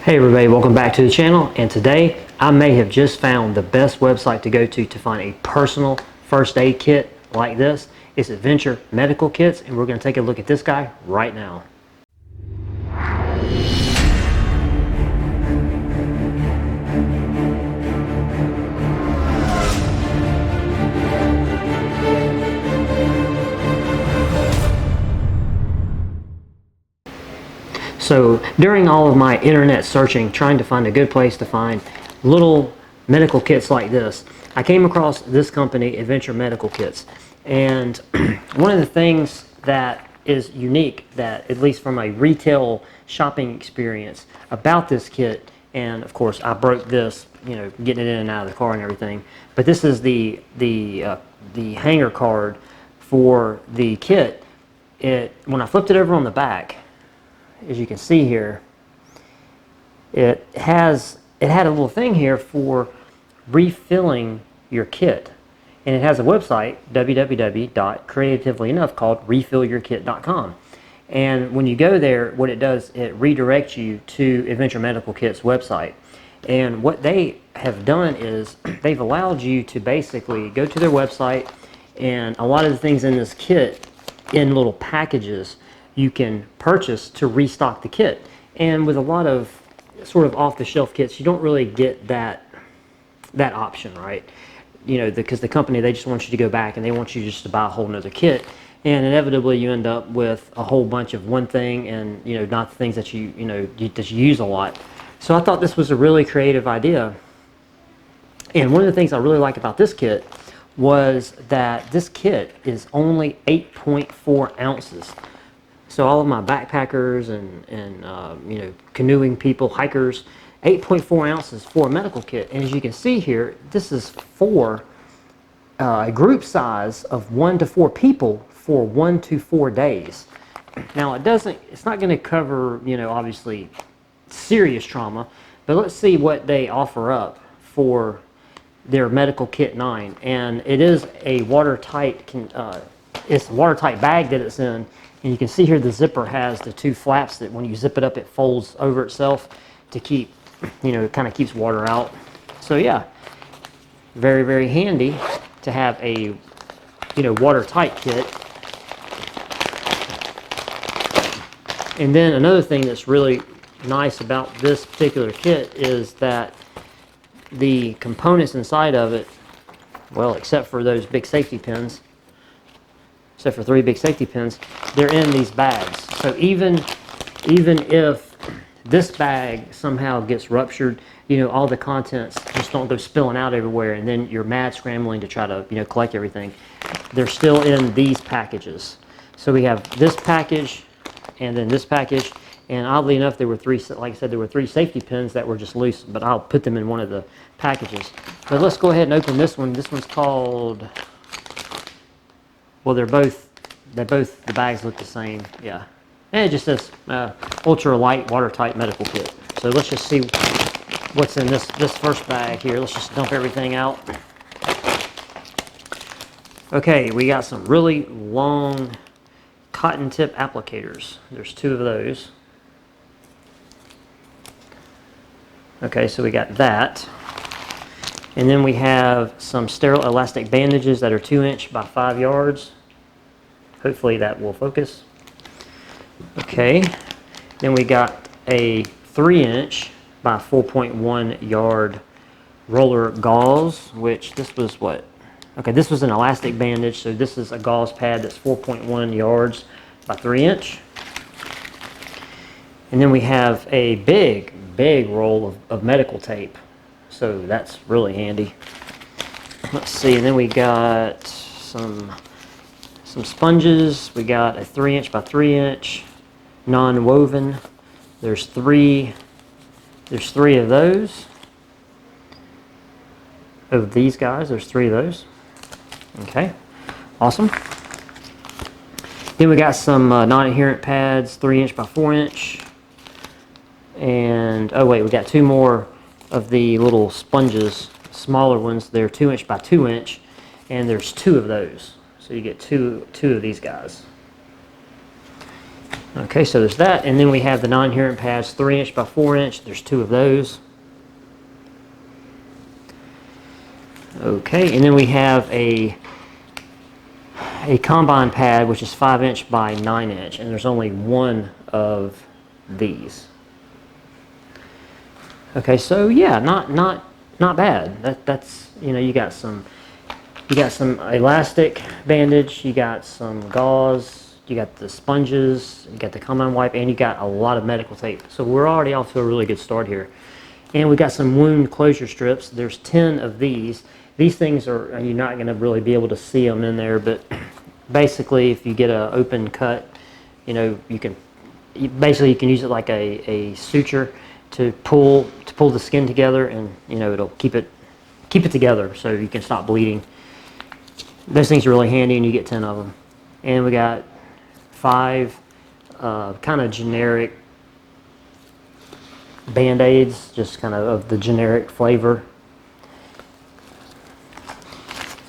Hey everybody, welcome back to the channel, and today I may have just found the best website to go to find a personal first aid kit like this. It's Adventure Medical Kits, and we're going to take a look at this guy right now. So during all of my internet searching, trying to find a good place to find little medical kits like this, I came across this company, Adventure Medical Kits. And one of the things that is unique, that at least from a retail shopping experience about this kit, and of course I broke this, getting it in and out of the car and everything, but this is the hanger card for the kit. When I flipped it over on the back, as you can see here, it had a little thing here for refilling your kit, and it has a website, www.creatively enough, called refillyourkit.com. and when you go there, what it does, it redirects you to Adventure Medical Kit's website. And what they have done is they've allowed you to basically go to their website, and a lot of the things in this kit in little packages you can purchase to restock the kit. And with a lot of sort of off-the-shelf kits, you don't really get that option, right? Because the company, they just want you to go back and they want you just to buy a whole nother kit, and inevitably you end up with a whole bunch of one thing, and not the things that you use a lot. So I thought this was a really creative idea. And one of the things I really like about this kit was that this kit is only 8.4 ounces. So all of my backpackers and canoeing people, hikers, 8.4 ounces for a medical kit. And as you can see here, this is for a group size of 1 to 4 people for 1 to 4 days. Now it's not going to cover, obviously serious trauma, but let's see what they offer up for their Medical Kit 9. And it is a watertight, it's a watertight bag that it's in. And you can see here the zipper has the 2 flaps that when you zip it up, it folds over itself to keep, it kind of keeps water out. So yeah, very, very handy to have a, watertight kit. And then another thing that's really nice about this particular kit is that the components inside of it, well, except for those big safety pins, except for 3 big safety pins, they're in these bags. So even if this bag somehow gets ruptured, all the contents just don't go spilling out everywhere, and then you're mad scrambling to try to collect everything. They're still in these packages. So we have this package and then this package, and oddly enough, there were 3, like I said, there were 3 safety pins that were just loose, but I'll put them in one of the packages. But let's go ahead and open this one. This one's called, well, the bags look the same, yeah. And it just says ultra light watertight medical kit. So let's just see what's in this first bag here. Let's just dump everything out. Okay, we got some really long cotton tip applicators. There's 2 of those. Okay, so we got that. And then we have some sterile elastic bandages that are 2 inch by 5 yards. Hopefully that will focus. Okay, then we got a 3 inch by 4.1 yard roller gauze, which this was what? Okay, this was an elastic bandage, so this is a gauze pad that's 4.1 yards by 3 inch. And then we have a big roll of medical tape. So that's really handy. Let's see, and then we got some sponges. We got a 3 inch by 3 inch non-woven. There's three of those. Of these guys, there's 3 of those. Okay, awesome. Then we got some non-adherent pads, 3 inch by 4 inch. And, oh wait, we got 2 more of the little sponges, smaller ones. They're 2 inch by 2 inch, and there's 2 of those. So you get two of these guys. Okay, so there's that, and then we have the non-adherent pads, 3" by 4". There's 2 of those. Okay, and then we have a combine pad, which is 5" by 9", and there's only 1 of these. Okay, so yeah, not bad. That's, you know, you got some elastic bandage, you got some gauze, you got the sponges, you got the combine wipe, and you got a lot of medical tape. So we're already off to a really good start here. And we got some wound closure strips. There's 10 of these. These things are, you're not going to really be able to see them in there, but basically if you get an open cut, you know, you can use it like a suture to pull the skin together, and you know, it'll keep it together so you can stop bleeding. Those things are really handy, and you get 10 of them. And we got 5 kind of generic Band-Aids, just kind of the generic flavor.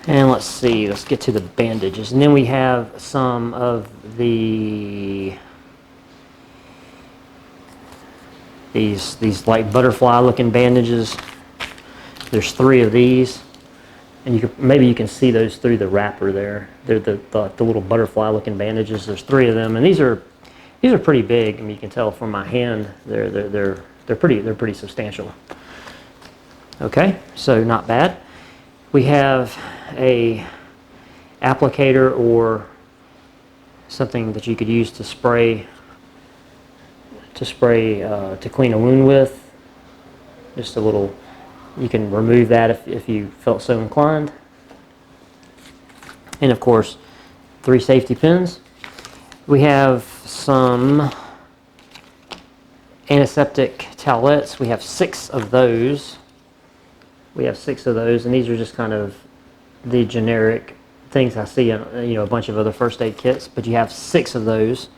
And let's see, let's get to the bandages. And then we have some of these like butterfly looking bandages. There's 3 of these. And maybe you can see those through the wrapper there. They're the little butterfly looking bandages. There's 3 of them, and these are pretty big. I mean, you can tell from my hand they're pretty substantial. Okay, so not bad. We have a applicator or something that you could use to clean a wound with. Just a little. You can remove that if you felt so inclined. And of course, 3 safety pins. We have some antiseptic towelettes. We have 6 of those. And these are just kind of the generic things I see in, you know, a bunch of other first aid kits, but you have 6 of those.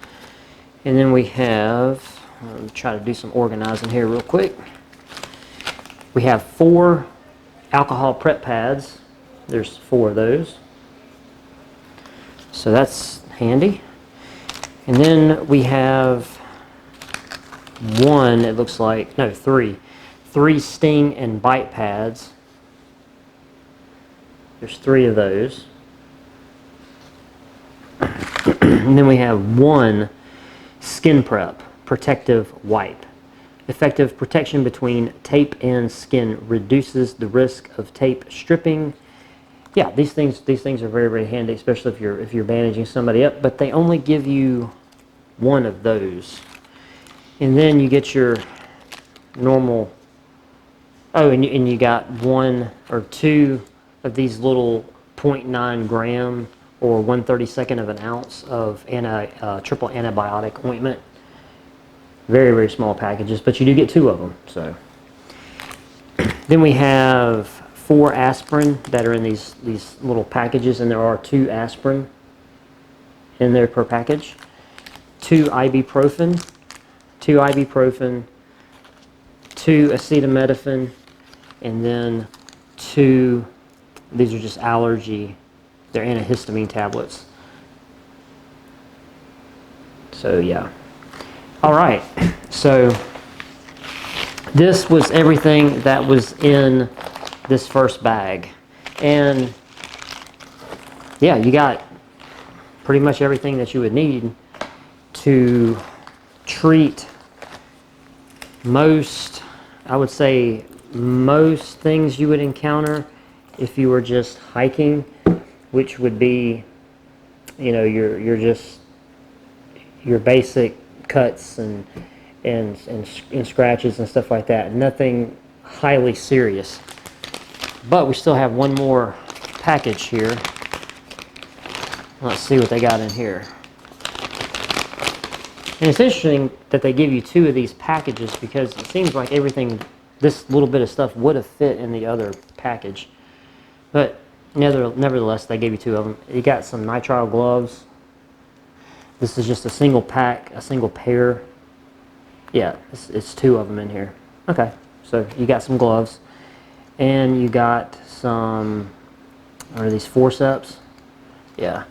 And then we have, let me try to do some organizing here real quick. We have 4 alcohol prep pads. There's 4 of those. So that's handy. And then we have 1, it looks like, no, 3 sting and bite pads. There's 3 of those. And then we have 1 skin prep protective wipe. Effective protection between tape and skin, reduces the risk of tape stripping. Yeah, these things are very, very handy, especially if you're bandaging somebody up, but they only give you 1 of those. And then you get your normal, and you got 1 or 2 of these little 0.9 gram or 1/32 of an ounce of triple antibiotic ointment. Very, very small packages, but you do get 2 of them. So then we have 4 aspirin that are in these little packages, and there are 2 aspirin in there per package. 2 ibuprofen, 2 acetaminophen, and then 2. These are just allergy. They're antihistamine tablets. So yeah. All right, so this was everything that was in this first bag. And yeah, you got pretty much everything that you would need to treat most, I would say, most things you would encounter if you were just hiking, which would be, you know, your basic cuts and scratches and stuff like that. Nothing highly serious. But we still have 1 more package here. Let's see what they got in here. And it's interesting that they give you 2 of these packages, because it seems like everything, this little bit of stuff would have fit in the other package. But nevertheless, they gave you 2 of them. You got some nitrile gloves. This is just a single pack, a single pair. Yeah, it's 2 of them in here. Okay, so you got some gloves. And you got some, what are these, forceps? Yeah.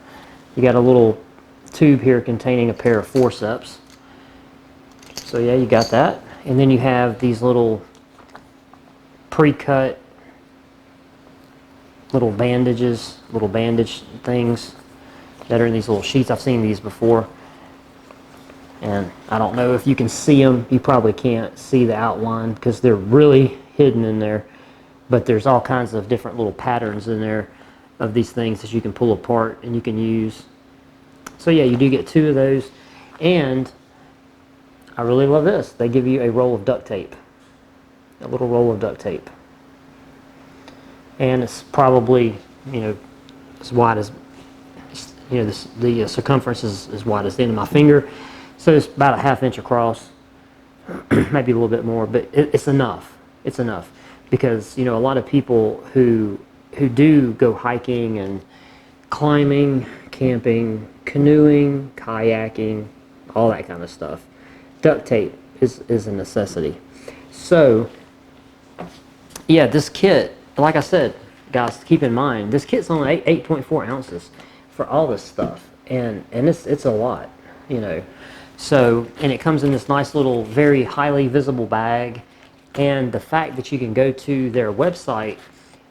You got a little tube here containing a pair of forceps. So yeah, you got that. And then you have these little pre-cut little bandages, little bandage things that are in these little sheets. I've seen these before. And I don't know if you can see them. You probably can't see the outline because they're really hidden in there. But there's all kinds of different little patterns in there of these things that you can pull apart and you can use. So yeah, you do get 2 of those. And I really love this. They give you a roll of duct tape. A little roll of duct tape. And it's probably, you know, as wide as, you know, the circumference is as wide as the end of my finger. So it's about a 1/2 inch across, maybe a little bit more, but it's enough. It's enough because, you know, a lot of people who do go hiking and climbing, camping, canoeing, kayaking, all that kind of stuff, duct tape is a necessity. So, yeah, this kit, like I said, guys, keep in mind, this kit's only 8.4 ounces for all this stuff, and it's a lot, you know. So, and it comes in this nice little, very highly visible bag, and the fact that you can go to their website,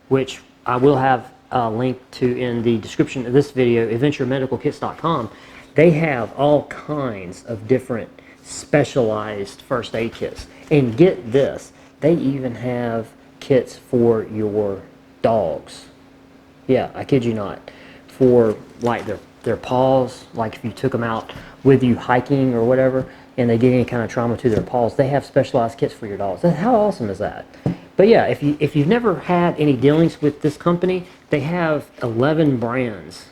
which I will have a link to in the description of this video, adventuremedicalkits.com, they have all kinds of different specialized first aid kits. And get this, they even have kits for your dogs. Yeah, I kid you not. For like their paws, like if you took them out with you hiking or whatever, and they get any kind of trauma to their paws, they have specialized kits for your dogs. How awesome is that? But yeah, if you've never had any dealings with this company, they have 11 brands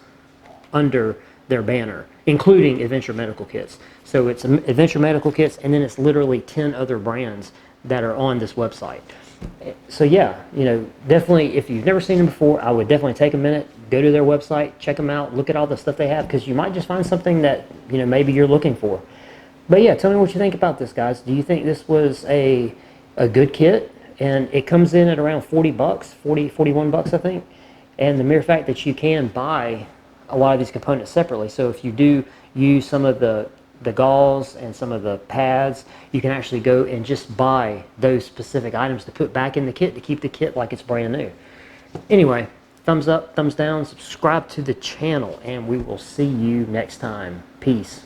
under their banner, including Adventure Medical Kits. So it's Adventure Medical Kits, and then it's literally 10 other brands that are on this website. So yeah, you know, definitely, if you've never seen them before, I would definitely take a minute, go to their website, check them out, look at all the stuff they have, because you might just find something that, you know, maybe you're looking for. But yeah, tell me what you think about this, guys. Do you think this was a good kit? And it comes in at around 40 bucks, 41 bucks, I think. And the mere fact that you can buy a lot of these components separately. So if you do use some of the gauze and some of the pads, you can actually go and just buy those specific items to put back in the kit to keep the kit like it's brand new. Anyway, thumbs up, thumbs down, subscribe to the channel, and we will see you next time. Peace.